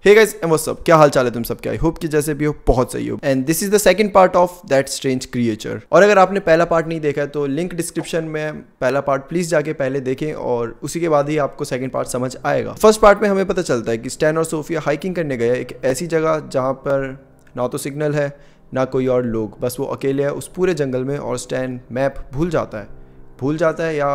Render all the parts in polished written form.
Hey guys and what's up, क्या हाल चाल है तुम सबके? आई होप कि जैसे भी हो बहुत सही हो। And this is the second part of that strange creature. और अगर आपने पहला पार्ट नहीं देखा है तो लिंक डिस्क्रिप्शन में, पहला पार्ट प्लीज जाके पहले देखें और उसी के बाद ही आपको सेकंड पार्ट समझ आएगा। फर्स्ट पार्ट में हमें पता चलता है कि स्टैन और सोफिया हाइकिंग करने गए एक ऐसी जगह जहाँ पर ना तो सिग्नल है ना कोई और लोग, बस वो अकेले है उस पूरे जंगल में। और स्टैन मैप भूल जाता है या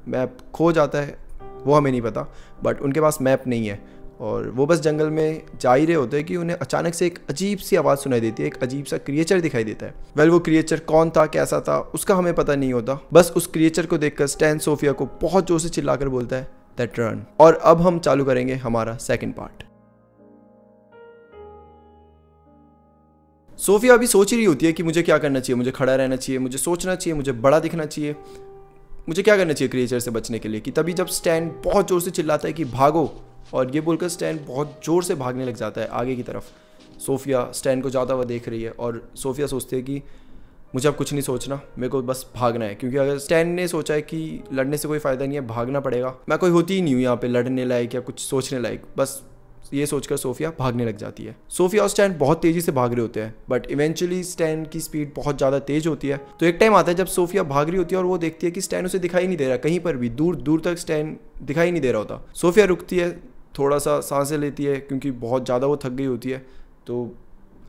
मैप खो जाता है वो हमें नहीं पता, बट उनके पास मैप नहीं है और वो बस जंगल में जा ही रहे होते हैं कि उन्हें अचानक से एक अजीब सी आवाज़ सुनाई देती है, एक अजीब सा क्रिएचर दिखाई देता है। वेल वो क्रिएचर कौन था, कैसा था, उसका हमें पता नहीं होता। बस उस क्रिएचर को देखकर स्टैन सोफिया को बहुत जोर से चिल्लाकर बोलता है दैट रन। और अब हम चालू करेंगे हमारा सेकंड पार्ट। सोफिया अभी सोच ही रही होती है कि मुझे क्या करना चाहिए, मुझे खड़ा रहना चाहिए, मुझे सोचना चाहिए, मुझे बड़ा दिखना चाहिए, मुझे क्या करना चाहिए क्रिएचर से बचने के लिए। कि तभी जब स्टैन बहुत जोर से चिल्लाता है कि भागो, और ये बोलकर स्टैन बहुत जोर से भागने लग जाता है आगे की तरफ। सोफिया स्टैन को जाता हुआ देख रही है और सोफिया सोचती है कि मुझे अब कुछ नहीं सोचना, मेरे को बस भागना है। क्योंकि अगर स्टैन ने सोचा है कि लड़ने से कोई फ़ायदा नहीं है, भागना पड़ेगा, मैं कोई होती ही नहीं हूँ यहाँ पे लड़ने लायक या कुछ सोचने लायक, बस ये सोचकर सोफिया भागने लग जाती है। सोफिया और स्टैन बहुत तेज़ी से भाग रहे होते हैं, बट इवेंचुअली स्टैन की स्पीड बहुत ज़्यादा तेज़ होती है। तो एक टाइम आता है जब सोफिया भाग रही होती है और वो देखती है कि स्टैन उसे दिखाई नहीं दे रहा, कहीं पर भी दूर दूर तक स्टैन दिखाई नहीं दे रहा होता। सोफिया रुकती है, थोड़ा सा सांसें लेती है क्योंकि बहुत ज़्यादा वो थक गई होती है। तो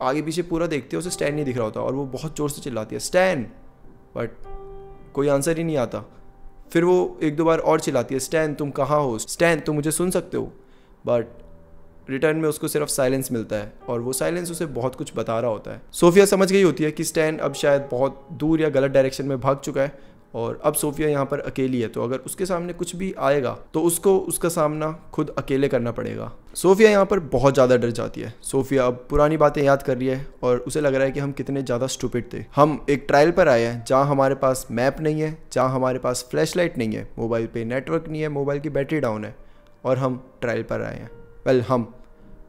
आगे पीछे पूरा देखती है, उसे स्टैन नहीं दिख रहा होता और वो बहुत ज़ोर से चिल्लाती है स्टैन, बट कोई आंसर ही नहीं आता। फिर वो एक दो बार और चिल्लाती है स्टैन तुम कहाँ हो, स्टैन तुम मुझे सुन सकते हो, बट रिटर्न में उसको सिर्फ साइलेंस मिलता है और वो साइलेंस उसे बहुत कुछ बता रहा होता है। सोफिया समझ गई होती है कि स्टैन अब शायद बहुत दूर या गलत डायरेक्शन में भाग चुका है और अब सोफिया यहाँ पर अकेली है, तो अगर उसके सामने कुछ भी आएगा तो उसको उसका सामना खुद अकेले करना पड़ेगा। सोफिया यहाँ पर बहुत ज़्यादा डर जाती है। सोफिया अब पुरानी बातें याद कर रही है और उसे लग रहा है कि हम कितने ज़्यादा स्टूपिड थे। हम एक ट्रायल पर आए हैं जहाँ हमारे पास मैप नहीं है, जहाँ हमारे पास फ्लैश लाइट नहीं है, मोबाइल पे नेटवर्क नहीं है, मोबाइल की बैटरी डाउन है और हम ट्रायल पर आए हैं। वेल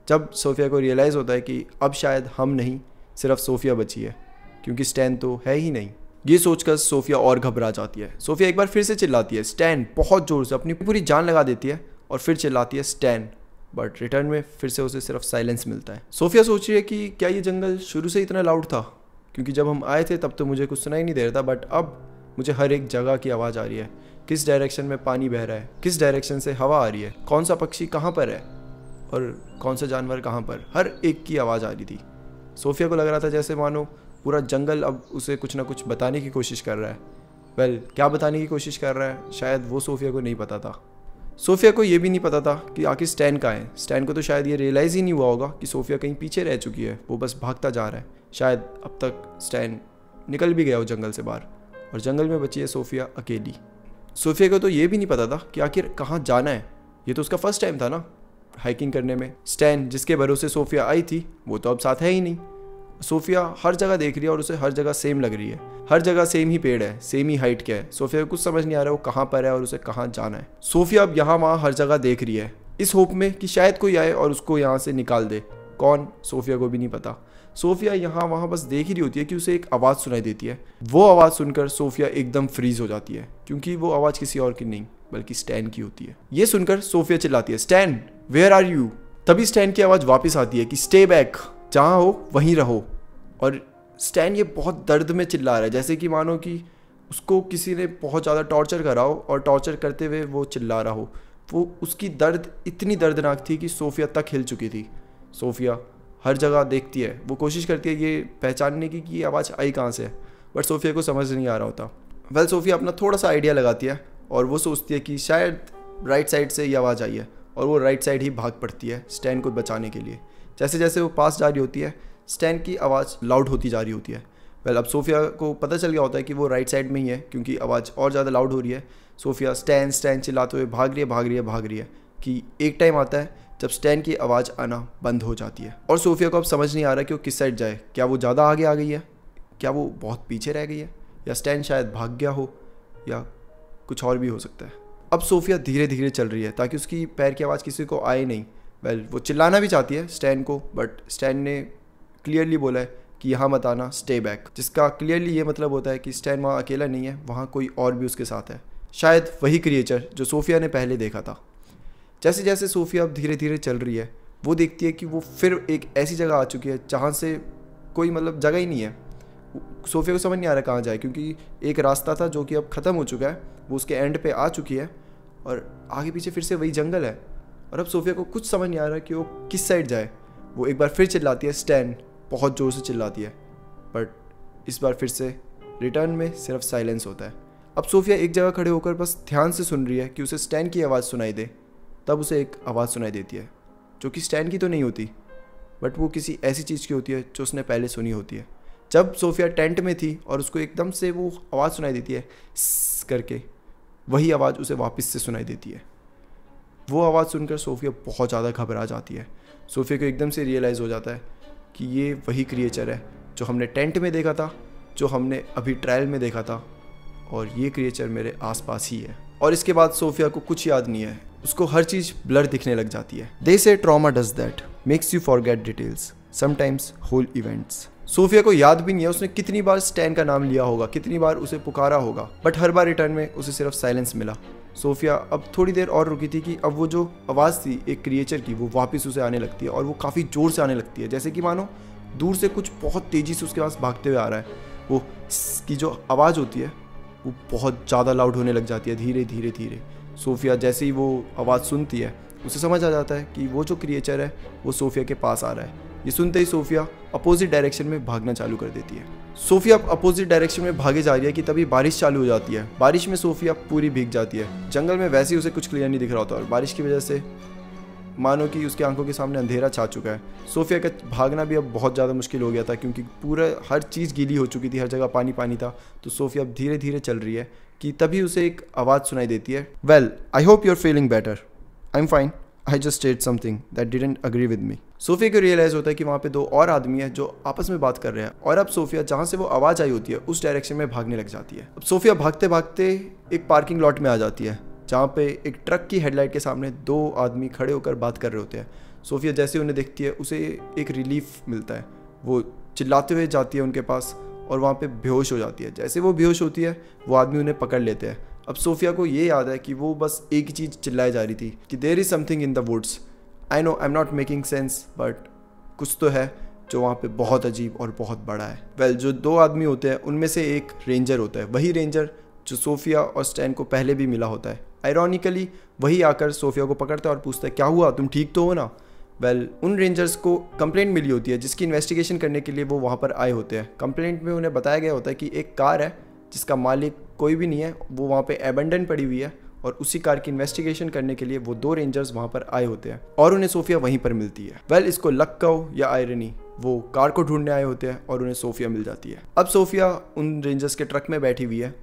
जब सोफिया को रियलाइज़ होता है कि अब शायद हम नहीं, सिर्फ सोफिया बची है क्योंकि स्टैन तो है ही नहीं। ये सोचकर सोफिया और घबरा जाती है। सोफिया एक बार फिर से चिल्लाती है स्टैन, बहुत ज़ोर से अपनी पूरी जान लगा देती है और फिर चिल्लाती है स्टैन, बट रिटर्न में फिर से उसे सिर्फ साइलेंस मिलता है। सोफिया सोच रही है कि क्या ये जंगल शुरू से इतना लाउड था, क्योंकि जब हम आए थे तब तो मुझे कुछ सुनाई नहीं दे रहा था, बट अब मुझे हर एक जगह की आवाज़ आ रही है। किस डायरेक्शन में पानी बह रहा है, किस डायरेक्शन से हवा आ रही है, कौन सा पक्षी कहाँ पर है और कौन सा जानवर कहाँ पर, हर एक की आवाज़ आ रही थी। सोफिया को लग रहा था जैसे मानो पूरा जंगल अब उसे कुछ ना कुछ बताने की कोशिश कर रहा है। वेल क्या बताने की कोशिश कर रहा है शायद वो सोफिया को नहीं पता था। सोफिया को ये भी नहीं पता था कि आखिर स्टैन कहाँ है। स्टैन को तो शायद ये रियलाइज़ ही नहीं हुआ होगा कि सोफिया कहीं पीछे रह चुकी है, वो बस भागता जा रहा है। शायद अब तक स्टैन निकल भी गया हो जंगल से बाहर और जंगल में बची है सोफिया अकेली। सोफिया को तो ये भी नहीं पता था कि आखिर कहाँ जाना है। ये तो उसका फर्स्ट टाइम था ना हाइकिंग करने में। स्टैन जिसके भरोसे सोफिया आई थी वो तो अब साथ है ही नहीं। सोफिया हर जगह देख रही है और उसे हर जगह सेम लग रही है, हर जगह सेम ही पेड़ है, सेम ही हाइट क्या है। सोफिया को कुछ समझ नहीं आ रहा है वो कहाँ पर है और उसे कहाँ जाना है। सोफिया अब यहाँ वहाँ हर जगह देख रही है इस होप में कि शायद कोई आए और उसको यहाँ से निकाल दे। कौन, सोफिया को भी नहीं पता। सोफिया यहाँ वहाँ बस देख ही रही होती है कि उसे एक आवाज़ सुनाई देती है। वो आवाज़ सुनकर सोफिया एकदम फ्रीज हो जाती है क्योंकि वो आवाज़ किसी और की नहीं बल्कि स्टैन की होती है। ये सुनकर सोफिया चिल्लाती है स्टैन वेयर आर यू। तभी स्टैन की आवाज़ वापस आती है कि स्टे बैक, जहाँ हो वहीं रहो। और स्टैन ये बहुत दर्द में चिल्ला रहा है, जैसे कि मानो कि उसको किसी ने बहुत ज़्यादा टॉर्चर करा हो और टॉर्चर करते हुए वो चिल्ला रहा हो। वो उसकी दर्द इतनी दर्दनाक थी कि सोफिया तक हिल चुकी थी। सोफिया हर जगह देखती है, वो कोशिश करती है ये पहचानने की कि ये आवाज़ आई कहाँ से है, बट सोफिया को समझ नहीं आ रहा होता। वेल सोफिया अपना थोड़ा सा आइडिया लगाती है और वो सोचती है कि शायद राइट साइड से ये आवाज़ आई है और वो राइट साइड ही भाग पड़ती है स्टैन को बचाने के लिए। जैसे जैसे वो पास जा रही होती है स्टैन की आवाज़ लाउड होती जा रही होती है। वेल अब सोफिया को पता चल गया होता है कि वो राइट साइड में ही है क्योंकि आवाज़ और ज़्यादा लाउड हो रही है। सोफिया स्टैन स्टैन चिल्लाते हुए भाग रही है कि एक टाइम आता है जब स्टैन की आवाज़ आना बंद हो जाती है और सोफिया को अब समझ नहीं आ रहा कि वो किस साइड जाए। क्या वो ज़्यादा आगे आ गई है, क्या वो बहुत पीछे रह गई है, या स्टैन शायद भाग गया हो, या कुछ और भी हो सकता है। अब सोफिया धीरे धीरे चल रही है ताकि उसकी पैर की आवाज़ किसी को आए नहीं। वेल वो चिल्लाना भी चाहती है स्टैन को, बट स्टैन ने क्लियरली बोला है कि यहाँ मत आना, स्टे बैक, जिसका क्लियरली ये मतलब होता है कि स्टैन वहाँ अकेला नहीं है, वहाँ कोई और भी उसके साथ है, शायद वही क्रिएचर जो सोफिया ने पहले देखा था। जैसे जैसे सोफिया अब धीरे धीरे चल रही है वो देखती है कि वो फिर एक ऐसी जगह आ चुकी है जहाँ से कोई मतलब जगह ही नहीं है। सोफिया को समझ नहीं आ रहा कहाँ जाए, क्योंकि एक रास्ता था जो कि अब ख़त्म हो चुका है, वो उसके एंड पे आ चुकी है और आगे पीछे फिर से वही जंगल है। और अब सोफिया को कुछ समझ नहीं आ रहा कि वो किस साइड जाए। वो एक बार फिर चिल्लाती है, स्टैन, बहुत ज़ोर से चिल्लाती है, बट इस बार फिर से रिटर्न में सिर्फ साइलेंस होता है। अब सोफिया एक जगह खड़े होकर बस ध्यान से सुन रही है कि उसे स्टैन की आवाज़ सुनाई दे। तब उसे एक आवाज़ सुनाई देती है जो कि स्टैन की तो नहीं होती, बट वो किसी ऐसी चीज़ की होती है जो उसने पहले सुनी होती है। जब सोफिया टेंट में थी और उसको एकदम से वो आवाज़ सुनाई देती है स्स करके, वही आवाज़ उसे वापस से सुनाई देती है। वो आवाज़ सुनकर सोफिया बहुत ज़्यादा घबरा जाती है। सोफिया को एकदम से रियलाइज़ हो जाता है कि ये वही क्रिएचर है जो हमने टेंट में देखा था, जो हमने अभी ट्रायल में देखा था, और ये क्रिएचर मेरे आसपास ही है। और इसके बाद सोफिया को कुछ याद नहीं है, उसको हर चीज़ ब्लर दिखने लग जाती है। They say trauma does that, makes you forget details, sometimes whole events. Sophia को याद भी नहीं है उसने कितनी बार स्टैन का नाम लिया होगा, कितनी बार उसे पुकारा होगा, बट हर बार रिटर्न में उसे सिर्फ साइलेंस मिला। सोफिया अब थोड़ी देर और रुकी थी कि अब वो जो आवाज़ थी एक क्रिएचर की, वो वापस उसे आने लगती है और वो काफ़ी ज़ोर से आने लगती है, जैसे कि मानो दूर से कुछ बहुत तेज़ी से उसके पास भागते हुए आ रहा है। वो की जो आवाज़ होती है वो बहुत ज़्यादा लाउड होने लग जाती है, धीरे धीरे धीरे। सोफिया जैसे ही वो आवाज़ सुनती है उसे समझ आ जाता है कि वो जो क्रिएचर है वो सोफिया के पास आ रहा है। ये सुनते ही सोफिया अपोजिट डायरेक्शन में भागना चालू कर देती है। सोफिया अपोजिट डायरेक्शन में भागे जा रही है कि तभी बारिश चालू हो जाती है। बारिश में सोफिया पूरी भीग जाती है। जंगल में वैसे ही उसे कुछ क्लियर नहीं दिख रहा होता और बारिश की वजह से मानो कि उसकी आंखों के सामने अंधेरा छा चुका है। सोफिया का भागना भी अब बहुत ज़्यादा मुश्किल हो गया था, क्योंकि पूरा हर चीज़ गीली हो चुकी थी, हर जगह पानी पानी था। तो सोफिया अब धीरे धीरे चल रही है कि तभी उसे एक आवाज़ सुनाई देती है, well I hope you are feeling better, I am fine, I just stated something that didn't agree with me. Sophia को रियलाइज़ होता है कि वहाँ पे दो और आदमी हैं जो आपस में बात कर रहे हैं, और अब सोफिया जहाँ से वो आवाज़ आई होती है उस डायरेक्शन में भागने लग जाती है। अब सोफिया भागते भागते एक पार्किंग लॉट में आ जाती है, जहाँ पे एक ट्रक की हेडलाइट के सामने दो आदमी खड़े होकर बात कर रहे होते हैं। सोफिया जैसे उन्हें देखती है उसे एक रिलीफ मिलता है। वो चिल्लाते हुए जाती है उनके पास और वहाँ पे बेहोश हो जाती है। जैसे वो बेहोश होती है वो आदमी उन्हें पकड़ लेते हैं। अब सोफिया को ये याद है कि वो बस एक ही चीज़ चिल्लाई जा रही थी कि there is something in the woods, I know I am not making sense, but कुछ तो है जो वहाँ पे बहुत अजीब और बहुत बड़ा है। वेल, जो दो आदमी होते हैं उनमें से एक रेंजर होता है, वही रेंजर जो सोफिया और स्टैन को पहले भी मिला होता है। आयरॉनिकली वही आकर सोफिया को पकड़ता है और पूछता है क्या हुआ, तुम ठीक तो हो ना। वेल, उन रेंजर्स को कंप्लेंट मिली होती है जिसकी इन्वेस्टिगेशन करने के लिए वो वहाँ पर आए होते हैं। कंप्लेंट में उन्हें बताया गया होता है कि एक कार है जिसका मालिक कोई भी नहीं है, वो वहाँ पे एबंडन पड़ी हुई है, और उसी कार की इन्वेस्टिगेशन करने के लिए वो दो रेंजर्स वहाँ पर आए होते हैं और उन्हें सोफिया वहीं पर मिलती है। वेल, इसको लक कहो या आयरनी, वो कार को ढूंढने आए होते हैं और उन्हें सोफिया मिल जाती है। अब सोफिया उन रेंजर्स के ट्रक में बैठी हुई है।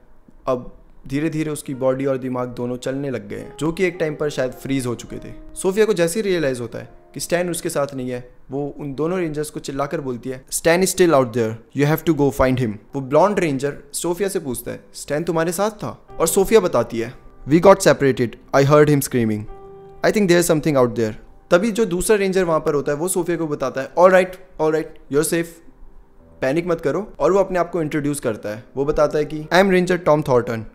अब धीरे धीरे उसकी बॉडी और दिमाग दोनों चलने लग गए हैं, जो कि एक टाइम पर शायद फ्रीज हो चुके थे। सोफिया को जैसे ही रियलाइज होता है कि स्टैन उसके साथ नहीं है, वो उन दोनों रेंजर्स को चिल्लाकर बोलती है, Stan is still out there, you have to go find him. वो ब्लॉन्ड रेंजर सोफिया से पूछता है, स्टैन तुम्हारे साथ था? और सोफिया बताती है, we got separated, I heard him screaming, I think there is something out there. तभी जो दूसरा रेंजर वहां पर होता है वो सोफिया को बताता है, all right you are safe, panic मत करो। और वो अपने आप को इंट्रोड्यूस करता है। वो बताता है कि I am ranger Tom Thornton,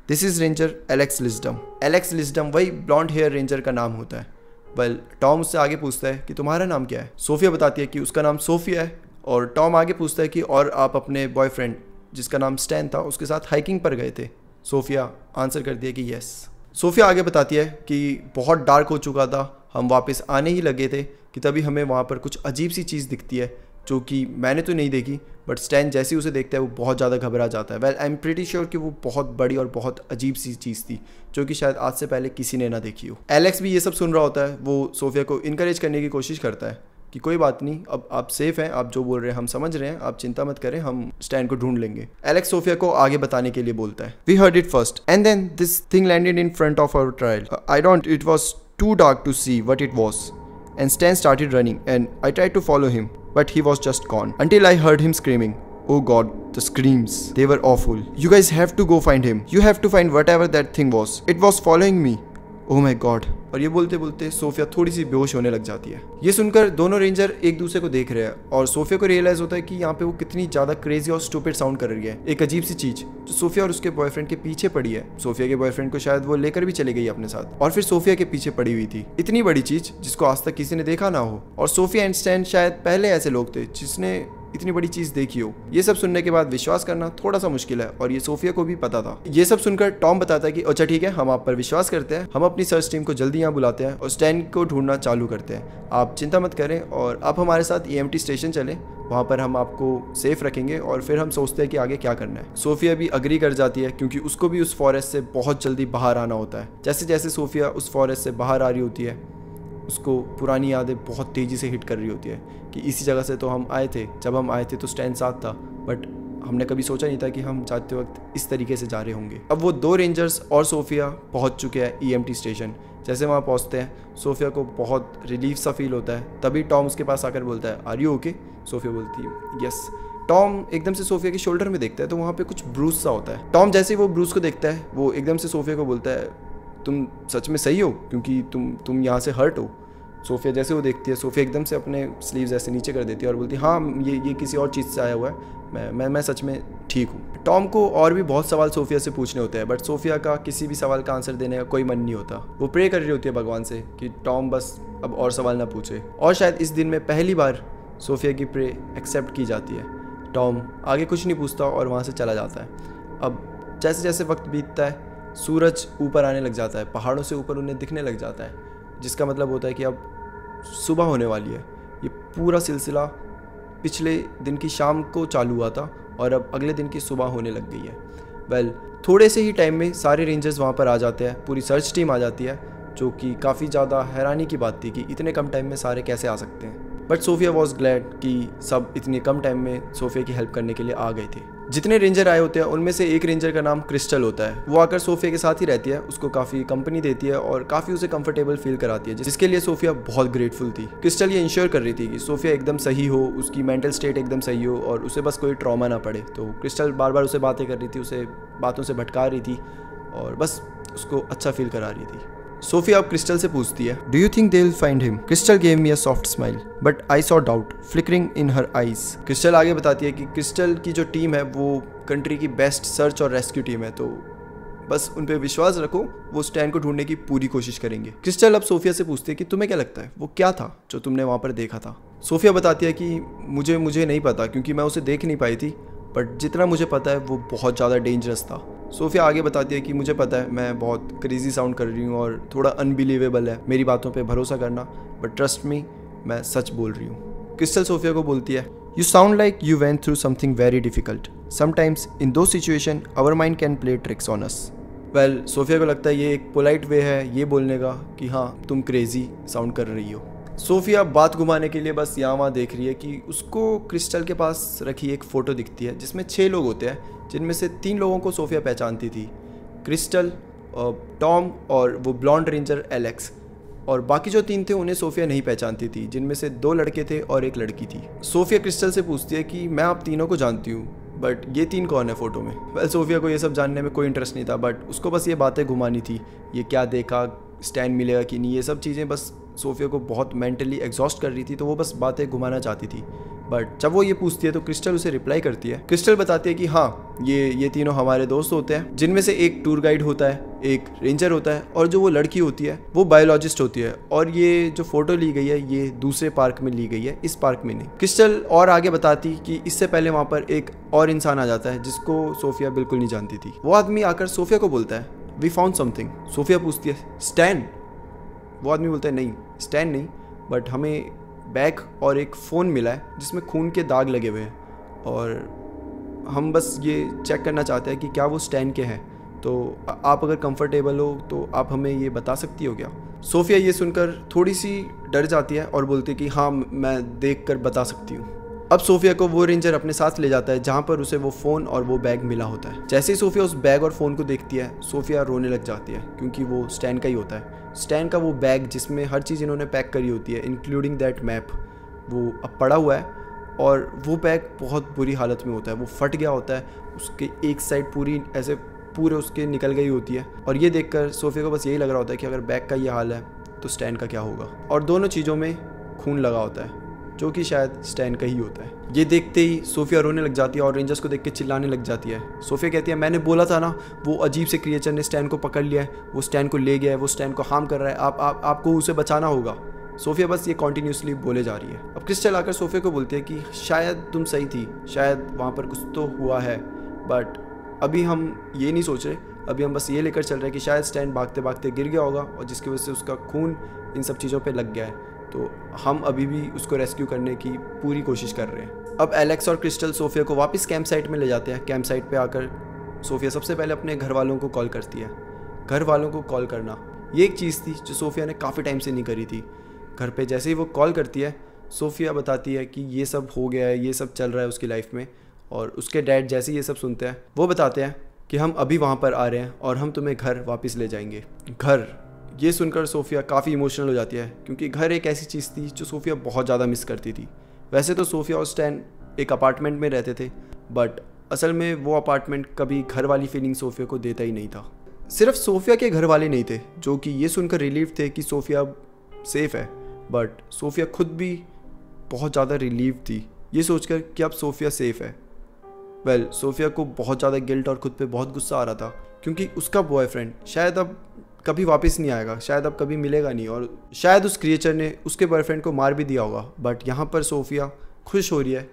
this is ranger Alex Lisdom. Alex Lisdom वही ब्लॉन्ड हेयर रेंजर का नाम होता है। वेल, टॉम उससे आगे पूछता है कि तुम्हारा नाम क्या है? सोफिया बताती है कि उसका नाम सोफिया है। और टॉम आगे पूछता है कि और आप अपने बॉयफ्रेंड जिसका नाम स्टैन था उसके साथ हाइकिंग पर गए थे? सोफिया आंसर करती है कि यस। सोफिया आगे बताती है कि बहुत डार्क हो चुका था, हम वापस आने ही लगे थे कि तभी हमें वहाँ पर कुछ अजीब सी चीज़ दिखती है जो कि मैंने तो नहीं देखी, बट स्टैन जैसे ही उसे देखता है वो बहुत ज़्यादा घबरा जाता है। Well, I am pretty sure कि वो बहुत बड़ी और बहुत अजीब सी चीज़ थी जो कि शायद आज से पहले किसी ने ना देखी हो। एलेक्स भी ये सब सुन रहा होता है। वो सोफिया को इनकरेज करने की कोशिश करता है कि कोई बात नहीं, अब आप सेफ हैं, आप जो बोल रहे हैं हम समझ रहे हैं, आप चिंता मत करें, हम स्टैन को ढूंढ लेंगे। एलेक्स सोफिया को आगे बताने के लिए बोलता है, we heard it first and then this thing landed in front of our trial, I don't, it was too dark to see what it was and Stan started running and I tried to follow him but he was just gone until I heard him screaming. Oh god, the screams, they were awful. You guys have to go find him. You have to find whatever that thing was. It was following me. Oh my God. और ये बोलते बोलते Sophia थोड़ी सी बेहोश होने लग जाती है। ये सुनकर दोनों रेंजर एक दूसरे को देख रहे हैं और सोफिया को रियलाइज होता है कि यहाँ पे वो कितनी ज़्यादा क्रेजी और स्टूपिड साउंड कर रही है। एक अजीब सी चीज़ जो सोफिया और उसके बॉयफ्रेंड के पीछे पड़ी है। सोफिया के बॉयफ्रेंड को शायद वो लेकर भी चली गई अपने साथ और फिर सोफिया के पीछे पड़ी हुई थी। इतनी बड़ी चीज़ जिसको आज तक किसी ने देखा ना हो, और सोफिया एंड स्टैन शायद पहले ऐसे लोग थे जिसने इतनी बड़ी चीज देखी हो। ये सब सुनने के बाद विश्वास करना थोड़ा सा मुश्किल है और ये सोफिया को भी पता था। ये सब सुनकर टॉम बताता है कि अच्छा ठीक है, हम आप पर विश्वास करते हैं, हम अपनी सर्च टीम को जल्दी यहाँ बुलाते हैं और स्टैन को ढूंढना चालू करते हैं। आप चिंता मत करें और आप हमारे साथ EMT स्टेशन चलें, वहाँ पर हम आपको सेफ रखेंगे और फिर हम सोचते हैं कि आगे क्या करना है। सोफिया भी अग्री कर जाती है क्योंकि उसको भी उस फॉरेस्ट से बहुत जल्दी बाहर आना होता है। जैसे जैसे सोफिया उस फॉरेस्ट से बाहर आ रही होती है, उसको पुरानी यादें बहुत तेज़ी से हिट कर रही होती है कि इसी जगह से तो हम आए थे, जब हम आए थे तो स्टैन साथ था, बट हमने कभी सोचा नहीं था कि हम जाते वक्त इस तरीके से जा रहे होंगे। अब वो 2 रेंजर्स और सोफिया पहुंच चुके हैं EMT स्टेशन। जैसे वहाँ पहुँचते हैं सोफिया को बहुत रिलीफ सा फील होता है। तभी टॉम उसके पास आकर बोलता है आर यू ओके? सोफिया बोलती है यस। टॉम एकदम से सोफिया के शोल्डर में देखता है तो वहाँ पे कुछ ब्रूस सा होता है। टॉम जैसे ही वो ब्रूस को देखता है वो एकदम से सोफिया को बोलता है तुम सच में सही हो, क्योंकि तुम यहाँ से हर्ट हो। सोफिया जैसे वो देखती है, सोफिया एकदम से अपने स्लीव्स ऐसे नीचे कर देती है और बोलती है हाँ ये किसी और चीज़ से आया हुआ है, मैं सच में ठीक हूँ। टॉम को और भी बहुत सवाल सोफिया से पूछने होते हैं, बट सोफिया का किसी भी सवाल का आंसर देने का कोई मन नहीं होता। वो प्रे कर रही होती है भगवान से कि टॉम बस अब और सवाल ना पूछे। और शायद इस दिन में पहली बार सोफिया की प्रे एक्सेप्ट की जाती है। टॉम आगे कुछ नहीं पूछता और वहाँ से चला जाता है। अब जैसे जैसे वक्त बीतता है सूरज ऊपर आने लग जाता है, पहाड़ों से ऊपर उन्हें दिखने लग जाता है, जिसका मतलब होता है कि अब सुबह होने वाली है। ये पूरा सिलसिला पिछले दिन की शाम को चालू हुआ था और अब अगले दिन की सुबह होने लग गई है। थोड़े से ही टाइम में सारे रेंजर्स वहाँ पर आ जाते हैं, पूरी सर्च टीम आ जाती है, जो कि काफ़ी ज़्यादा हैरानी की बात थी कि इतने कम टाइम में सारे कैसे आ सकते हैं। बट सोफिया वॉज ग्लैड कि सब इतने कम टाइम में सोफिया की हेल्प करने के लिए आ गए थे। जितने रेंजर आए होते हैं उनमें से एक रेंजर का नाम क्रिस्टल होता है। वो आकर सोफिया के साथ ही रहती है, उसको काफ़ी कंपनी देती है और काफ़ी उसे कंफर्टेबल फील कराती है, जिसके लिए सोफिया बहुत ग्रेटफुल थी। क्रिस्टल ये इंश्योर कर रही थी कि सोफिया एकदम सही हो, उसकी मेंटल स्टेट एकदम सही हो और उसे बस कोई ट्रॉमा ना पड़े। तो क्रिस्टल बार बार उसे बातें कर रही थी, उसे बातों से भटका रही थी और बस उसको अच्छा फील करा रही थी। सोफिया अब क्रिस्टल से पूछती है do you think they will find him? Crystal gave me a soft smile but I saw doubt flickering in her eyes. Crystal आगे बताती है कि क्रिस्टल की जो टीम है वो कंट्री की बेस्ट सर्च और रेस्क्यू टीम है, तो बस उन पे विश्वास रखो, वो स्टैन को ढूंढने की पूरी कोशिश करेंगे। क्रिस्टल अब सोफिया से पूछती है कि तुम्हें क्या लगता है वो क्या था जो तुमने वहाँ पर देखा था? सोफिया बताती है कि मुझे नहीं पता क्योंकि मैं उसे देख नहीं पाई थी, बट जितना मुझे पता है वो बहुत ज़्यादा डेंजरस था। सोफिया आगे बताती है कि मुझे पता है मैं बहुत क्रेजी साउंड कर रही हूँ और थोड़ा अनबिलीवेबल है, मेरी बातों पे भरोसा करना, बट ट्रस्ट मी मैं सच बोल रही हूँ। क्रिस्टल सोफिया को बोलती है you sound like you went through something very difficult, sometimes in those situation our mind can play tricks on us. Sophia को लगता है ये एक पोलाइट वे है ये बोलने का कि हाँ तुम क्रेजी साउंड कर रही हो। सोफिया बात घुमाने के लिए बस यहाँ वहाँ देख रही है कि उसको क्रिस्टल के पास रखी एक फ़ोटो दिखती है जिसमें 6 लोग होते हैं, जिनमें से 3 लोगों को सोफिया पहचानती थी, क्रिस्टल, टॉम और वो ब्लॉन्ड रेंजर एलेक्स, और बाकी जो 3 थे उन्हें सोफिया नहीं पहचानती थी, जिनमें से 2 लड़के थे और 1 लड़की थी। सोफिया क्रिस्टल से पूछती है कि मैं आप तीनों को जानती हूँ बट ये 3 कौन है फ़ोटो में? सोफिया को ये सब जानने में कोई इंटरेस्ट नहीं था, बट उसको बस ये बातें घुमानी थी, ये क्या देखा, स्टैन मिलेगा कि नहीं, ये सब चीज़ें बस सोफिया को बहुत मेंटली एग्जॉस्ट कर रही थी, तो वो बस बातें घुमाना चाहती थी। बट जब वो ये पूछती है तो क्रिस्टल उसे रिप्लाई करती है। क्रिस्टल बताती है कि हाँ ये तीनों हमारे दोस्त होते हैं, जिनमें से एक टूर गाइड होता है, एक रेंजर होता है और जो वो लड़की होती है वो बायोलॉजिस्ट होती है, और ये जो फोटो ली गई है ये दूसरे पार्क में ली गई है, इस पार्क में नहीं। क्रिस्टल और आगे बताती कि इससे पहले वहाँ पर एक और इंसान आ जाता है जिसको सोफिया बिल्कुल नहीं जानती थी। वो आदमी आकर सोफिया को बोलता है वी फाउंड समथिंग। सोफिया पूछती है स्टैन? वो आदमी बोलता है नहीं स्टैन नहीं, बट हमें बैग और एक फ़ोन मिला है जिसमें खून के दाग लगे हुए हैं, और हम बस ये चेक करना चाहते हैं कि क्या वो स्टैन के हैं, तो आप अगर कंफर्टेबल हो तो आप हमें ये बता सकती हो क्या? सोफिया ये सुनकर थोड़ी सी डर जाती है और बोलती है कि हाँ मैं देख कर बता सकती हूँ। अब सोफिया को वो रेंजर अपने साथ ले जाता है जहाँ पर उसे वो फ़ोन और वो बैग मिला होता है। जैसे ही सोफिया उस बैग और फ़ोन को देखती है सोफिया रोने लग जाती है, क्योंकि वो स्टैन का ही होता है। स्टैन का वो बैग जिसमें हर चीज़ इन्होंने पैक करी होती है इंक्लूडिंग दैट मैप, वो अब पड़ा हुआ है, और वो बैग बहुत बुरी हालत में होता है, वो फट गया होता है, उसके एक साइड पूरी ऐसे पूरे उसके निकल गई होती है। और ये देखकर सोफिया को बस यही लग रहा होता है कि अगर बैग का ये हाल है तो स्टैन का क्या होगा। और दोनों चीज़ों में खून लगा होता है जो कि शायद स्टैन का ही होता है। ये देखते ही सोफिया रोने लग जाती है और रेंजर्स को देख के चिल्लाने लग जाती है। सोफिया कहती है मैंने बोला था ना, वो अजीब से क्रिएचर ने स्टैन को पकड़ लिया है, वो स्टैन को ले गया है, वो स्टैन को हार्म कर रहा है, आपको उसे बचाना होगा। सोफिया बस ये कॉन्टीन्यूसली बोले जा रही है। अब क्रिस्टल आकर सोफिया को बोलती है कि शायद तुम सही थी, शायद वहाँ पर कुछ तो हुआ है, बट अभी हम ये नहीं सोच रहे, अभी हम बस ये लेकर चल रहे हैं कि शायद स्टैन भागते भागते गिर गया होगा और जिसकी वजह से उसका खून इन सब चीज़ों पे लग गया है, तो हम अभी भी उसको रेस्क्यू करने की पूरी कोशिश कर रहे हैं। अब एलेक्स और क्रिस्टल सोफिया को वापस कैंप साइट में ले जाते हैं। कैंप साइट पे आकर सोफिया सबसे पहले अपने घर वालों को कॉल करती है। घर वालों को कॉल करना ये एक चीज़ थी जो सोफिया ने काफ़ी टाइम से नहीं करी थी। घर पे जैसे ही वो कॉल करती है, सोफिया बताती है कि ये सब हो गया है, ये सब चल रहा है उसकी लाइफ में। और उसके डैड जैसे ये सब सुनते हैं, वो बताते हैं कि हम अभी वहाँ पर आ रहे हैं और हम तुम्हें घर वापस ले जाएंगे। घर, ये सुनकर सोफिया काफ़ी इमोशनल हो जाती है क्योंकि घर एक ऐसी चीज़ थी जो सोफिया बहुत ज़्यादा मिस करती थी। वैसे तो सोफिया और स्टैन एक अपार्टमेंट में रहते थे, बट असल में वो अपार्टमेंट कभी घर वाली फीलिंग सोफिया को देता ही नहीं था। सिर्फ सोफिया के घर वाले नहीं थे जो कि ये सुनकर रिलीव थे कि सोफिया अब सेफ़ है, बट सोफिया खुद भी बहुत ज़्यादा रिलीव थी ये सोचकर कि अब सोफिया सेफ़ है। वेल, सोफिया को बहुत ज़्यादा गिल्ट और खुद पे बहुत गुस्सा आ रहा था क्योंकि उसका बॉयफ्रेंड शायद अब कभी वापस नहीं आएगा, शायद अब कभी मिलेगा नहीं, और शायद उस क्रिएचर ने उसके बॉयफ्रेंड को मार भी दिया होगा। बट यहाँ पर सोफिया खुश हो रही है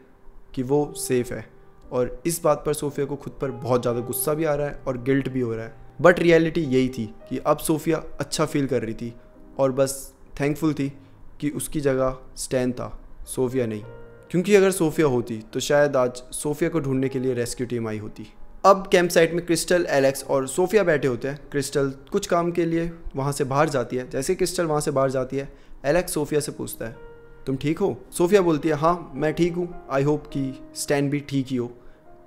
कि वो सेफ़ है और इस बात पर सोफिया को खुद पर बहुत ज़्यादा गुस्सा भी आ रहा है और गिल्ट भी हो रहा है। बट रियलिटी यही थी कि अब सोफिया अच्छा फील कर रही थी और बस थैंकफुल थी कि उसकी जगह स्टैन था, सोफिया नहीं। क्योंकि अगर सोफिया होती तो शायद आज सोफिया को ढूंढने के लिए रेस्क्यू टीम आई होती। अब कैंप साइट में क्रिस्टल, एलेक्स और सोफिया बैठे होते हैं। क्रिस्टल कुछ काम के लिए वहाँ से बाहर जाती है। जैसे क्रिस्टल वहाँ से बाहर जाती है, एलेक्स सोफिया से पूछता है तुम ठीक हो? सोफिया बोलती है हाँ मैं ठीक हूँ, आई होप कि स्टैन भी ठीक ही हो।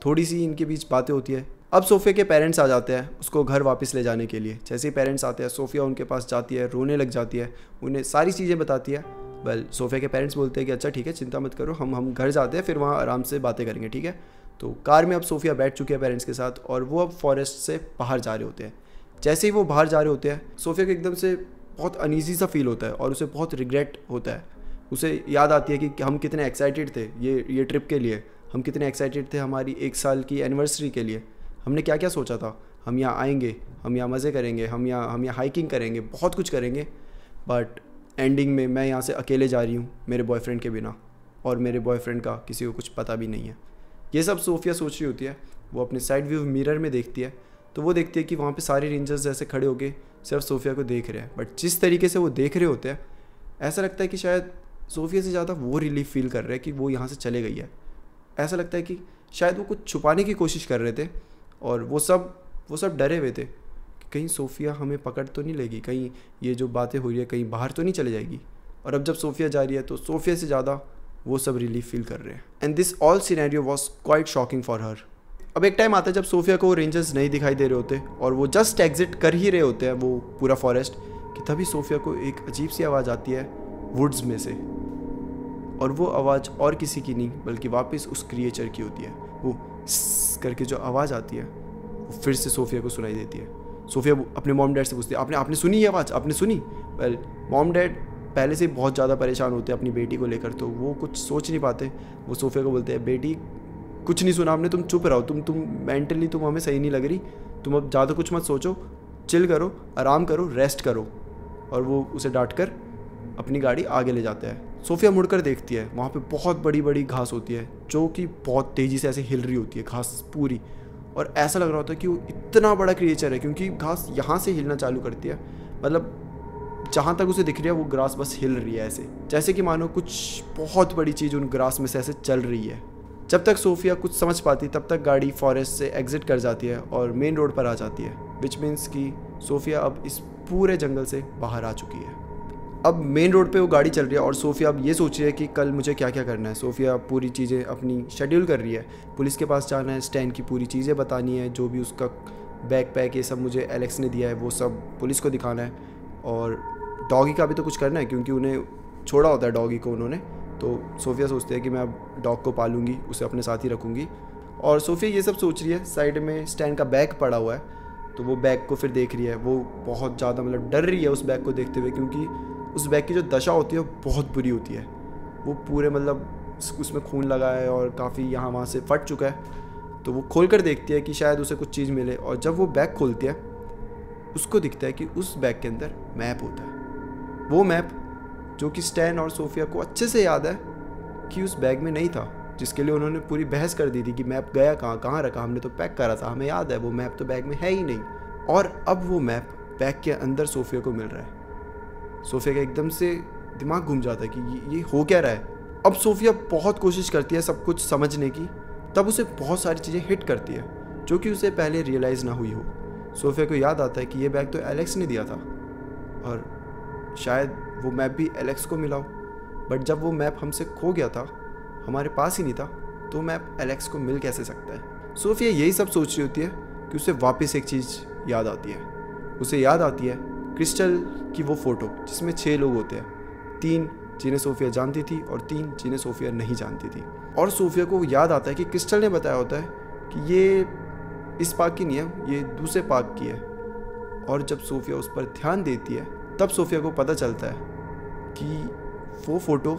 थोड़ी सी इनके बीच बातें होती है। अब सोफिया के पेरेंट्स आ जाते हैं उसको घर वापस ले जाने के लिए। जैसे ही पेरेंट्स आते हैं, सोफिया उनके पास जाती है, रोने लग जाती है, उन्हें सारी चीज़ें बताती है। वेल, सोफिया के पेरेंट्स बोलते हैं कि अच्छा ठीक है, चिंता मत करो, हम घर जाते हैं, फिर वहाँ आराम से बातें करेंगे, ठीक है। तो कार में अब सोफिया बैठ चुकी है पेरेंट्स के साथ और वो अब फॉरेस्ट से बाहर जा रहे होते हैं। जैसे ही वो बाहर जा रहे होते हैं, सोफिया को एकदम से बहुत अनईजी सा फील होता है और उसे बहुत रिग्रेट होता है। उसे याद आती है कि हम कितने एक्साइटेड थे ये ट्रिप के लिए, हम कितने एक्साइटेड थे हमारी 1 साल की एनिवर्सरी के लिए। हमने क्या क्या सोचा था, हम यहाँ आएंगे, हम यहाँ मज़े करेंगे, हम यहाँ हाइकिंग करेंगे, बहुत कुछ करेंगे। बट एंडिंग में मैं यहाँ से अकेले जा रही हूँ मेरे बॉयफ्रेंड के बिना, और मेरे बॉयफ्रेंड का किसी को कुछ पता भी नहीं है। ये सब सोफिया सोच रही होती है। वो अपने साइड व्यू मिरर में देखती है तो वो देखती है कि वहाँ पे सारे रेंजर्स जैसे खड़े होके सिर्फ सोफिया को देख रहे हैं। बट जिस तरीके से वो देख रहे होते हैं, ऐसा लगता है कि शायद सोफिया से ज़्यादा वो रिलीफ फील कर रहे हैं कि वो यहाँ से चले गई है। ऐसा लगता है कि शायद वो कुछ छुपाने की कोशिश कर रहे थे और वो सब डरे हुए थे कि कहीं सोफिया हमें पकड़ तो नहीं लेगी, कहीं ये जो बातें हो रही है कहीं बाहर तो नहीं चले जाएगी। और अब जब सोफिया जा रही है तो सोफिया से ज़्यादा वो सब रिलीफ फील कर रहे हैं। And this all scenario was quite shocking for her. अब एक टाइम आता है जब सोफिया को रेंजर्स नहीं दिखाई दे रहे होते और वो जस्ट एग्जिट कर ही रहे होते हैं वो पूरा फॉरेस्ट, कि तभी सोफिया को एक अजीब सी आवाज़ आती है वुड्स में से। और वो आवाज़ और किसी की नहीं बल्कि वापस उस क्रिएचर की होती है। वो करके जो आवाज़ आती है वो फिर से सोफिया को सुनाई देती है। सोफिया अपने मॉम डैड से पूछती है आपने सुनी ये आवाज़, आपने सुनी? वेल, मॉम डैड पहले से बहुत ज़्यादा परेशान होते हैं अपनी बेटी को लेकर, तो वो कुछ सोच नहीं पाते। वो सोफिया को बोलते हैं बेटी कुछ नहीं सुना हमने, तुम चुप रहो, तुम मेंटली तुम हमें सही नहीं लग रही, तुम अब ज़्यादा कुछ मत सोचो, चिल करो, आराम करो, रेस्ट करो। और वो उसे डांट कर अपनी गाड़ी आगे ले जाते हैं। सोफिया मुड़कर देखती है, वहाँ पे बहुत बड़ी बड़ी घास होती है जो कि बहुत तेज़ी से ऐसे हिल रही होती है घास पूरी, और ऐसा लग रहा होता है कि वो इतना बड़ा क्रिएचर है क्योंकि घास यहाँ से हिलना चालू करती है। मतलब जहाँ तक उसे दिख रही है वो ग्रास बस हिल रही है, ऐसे जैसे कि मानो कुछ बहुत बड़ी चीज़ उन ग्रास में से ऐसे चल रही है। जब तक सोफिया कुछ समझ पाती तब तक गाड़ी फॉरेस्ट से एग्जिट कर जाती है और मेन रोड पर आ जाती है, विच मीन्स कि सोफिया अब इस पूरे जंगल से बाहर आ चुकी है। अब मेन रोड पे वो गाड़ी चल रही है और सोफिया अब ये सोच रही है कि कल मुझे क्या क्या करना है। सोफिया पूरी चीज़ें अपनी शेड्यूल कर रही है, पुलिस के पास जाना है, स्टैन की पूरी चीज़ें बतानी है, जो भी उसका बैग पैक ये सब मुझे एलेक्स ने दिया है वो सब पुलिस को दिखाना है, और डॉगी का भी तो कुछ करना है क्योंकि उन्हें छोड़ा होता है डॉगी को उन्होंने। तो सोफिया सोचती है कि मैं अब डॉग को पालूंगी, उसे अपने साथ ही रखूँगी। और सोफिया ये सब सोच रही है, साइड में स्टैन का बैग पड़ा हुआ है तो वो बैग को फिर देख रही है, वो बहुत ज़्यादा मतलब डर रही है उस बैग को देखते हुए, क्योंकि उस बैग की जो दशा होती है वो बहुत बुरी होती है। वो पूरे मतलब उसमें खून लगा है और काफ़ी यहाँ वहाँ से फट चुका है। तो वो खोल कर देखती है कि शायद उसे कुछ चीज़ मिले, और जब वो बैग खोलती है उसको दिखता है कि उस बैग के अंदर मैप होता है। वो मैप जो कि स्टैन और सोफिया को अच्छे से याद है कि उस बैग में नहीं था, जिसके लिए उन्होंने पूरी बहस कर दी थी कि मैप गया कहाँ रखा, हमने तो पैक करा था, हमें याद है वो मैप तो बैग में है ही नहीं। और अब वो मैप बैग के अंदर सोफिया को मिल रहा है। सोफिया का एकदम से दिमाग घूम जाता है कि ये हो क्या रहा है। अब सोफिया बहुत कोशिश करती है सब कुछ समझने की, तब उसे बहुत सारी चीज़ें हिट करती है जो कि उसे पहले रियलाइज़ ना हुई हो। सोफिया को याद आता है कि ये बैग तो एलेक्स ने दिया था, और शायद वो मैप भी एलेक्स को मिला हो, बट जब वो मैप हमसे खो गया था, हमारे पास ही नहीं था, तो मैप एलेक्स को मिल कैसे सकता है। सोफिया यही सब सोच रही होती है कि उसे वापस एक चीज़ याद आती है। उसे याद आती है क्रिस्टल की वो फ़ोटो जिसमें 6 लोग होते हैं, 3 जिन्हें सोफिया जानती थी और 3 जिन्हें सोफिया नहीं जानती थी। और सोफिया को याद आता है कि क्रिस्टल ने बताया होता है कि ये इस पार्क की नहीं है, ये दूसरे पार्क की है। और जब सोफिया उस पर ध्यान देती है तब सोफिया को पता चलता है कि वो फ़ोटो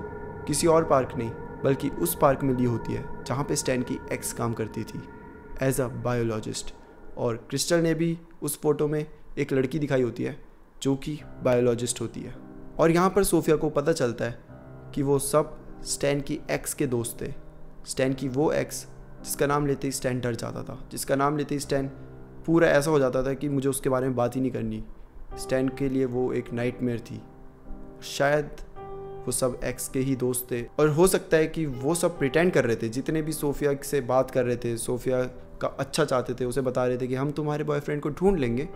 किसी और पार्क नहीं बल्कि उस पार्क में ली होती है जहाँ पे स्टैन की एक्स काम करती थी एज अ बायोलॉजिस्ट। और क्रिस्टल ने भी उस फ़ोटो में एक लड़की दिखाई होती है जो कि बायोलॉजिस्ट होती है। और यहाँ पर सोफिया को पता चलता है कि वो सब स्टैन की एक्स के दोस्त थे। स्टैन की वो एक्स जिसका नाम लेते ही स्टैन डर जाता था, जिसका नाम लेते ही स्टैन पूरा ऐसा हो जाता था कि मुझे उसके बारे में बात ही नहीं करनी। स्टैन के लिए वो एक नाइटमेयर थी। शायद वो सब एक्स के ही दोस्त थे, और हो सकता है कि वो सब प्रिटेंड कर रहे थे, जितने भी सोफिया से बात कर रहे थे, सोफिया का अच्छा चाहते थे, उसे बता रहे थे कि हम तुम्हारे बॉयफ्रेंड को ढूंढ लेंगे,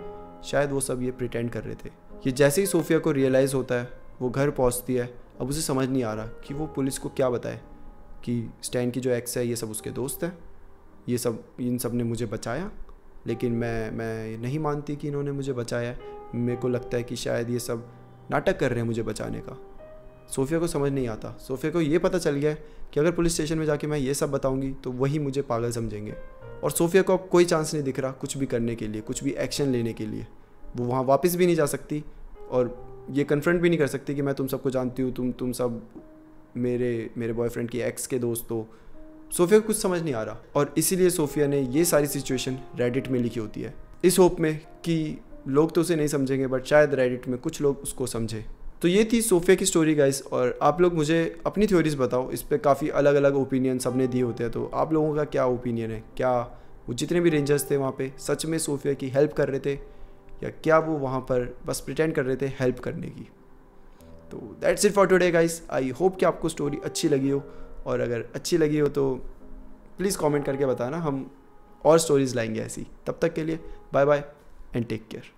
शायद वो सब ये प्रिटेंड कर रहे थे। ये जैसे ही सोफिया को रियलाइज़ होता है वो घर पहुंचती है। अब उसे समझ नहीं आ रहा कि वो पुलिस को क्या बताए कि स्टैन की जो एक्स है ये सब उसके दोस्त हैं, इन सब ने मुझे बचाया, लेकिन मैं नहीं मानती कि इन्होंने मुझे बचाया। मेरे को लगता है कि शायद ये सब नाटक कर रहे हैं मुझे बचाने का। सोफिया को समझ नहीं आता। सोफिया को ये पता चल गया है कि अगर पुलिस स्टेशन में जाके मैं ये सब बताऊंगी तो वही मुझे पागल समझेंगे, और सोफिया को अब कोई चांस नहीं दिख रहा कुछ भी करने के लिए, कुछ भी एक्शन लेने के लिए। वो वहाँ वापस भी नहीं जा सकती और ये कन्फ्रंट भी नहीं कर सकती कि मैं तुम सबको जानती हूँ, तुम सब मेरे बॉयफ्रेंड की एक्स के दोस्त हो। सोफिया को कुछ समझ नहीं आ रहा, और इसीलिए सोफिया ने ये सारी सिचुएशन रेडिट में लिखी होती है, इस होप में कि लोग तो उसे नहीं समझेंगे बट शायद रेडिट में कुछ लोग उसको समझे। तो ये थी सोफिया की स्टोरी गाइस, और आप लोग मुझे अपनी थ्योरीज बताओ। इस पर काफ़ी अलग अलग ओपिनियन सबने दिए होते हैं, तो आप लोगों का क्या ओपिनियन है? क्या वो जितने भी रेंजर्स थे वहाँ पे सच में सोफिया की हेल्प कर रहे थे, या क्या वो वहाँ पर बस प्रिटेंड कर रहे थे हेल्प करने की? तो that's it for today guys. I hope कि आपको स्टोरी अच्छी लगी हो, और अगर अच्छी लगी हो तो प्लीज़ कमेंट करके बताना, हम और स्टोरीज़ लाएंगे ऐसी। तब तक के लिए bye bye and take care.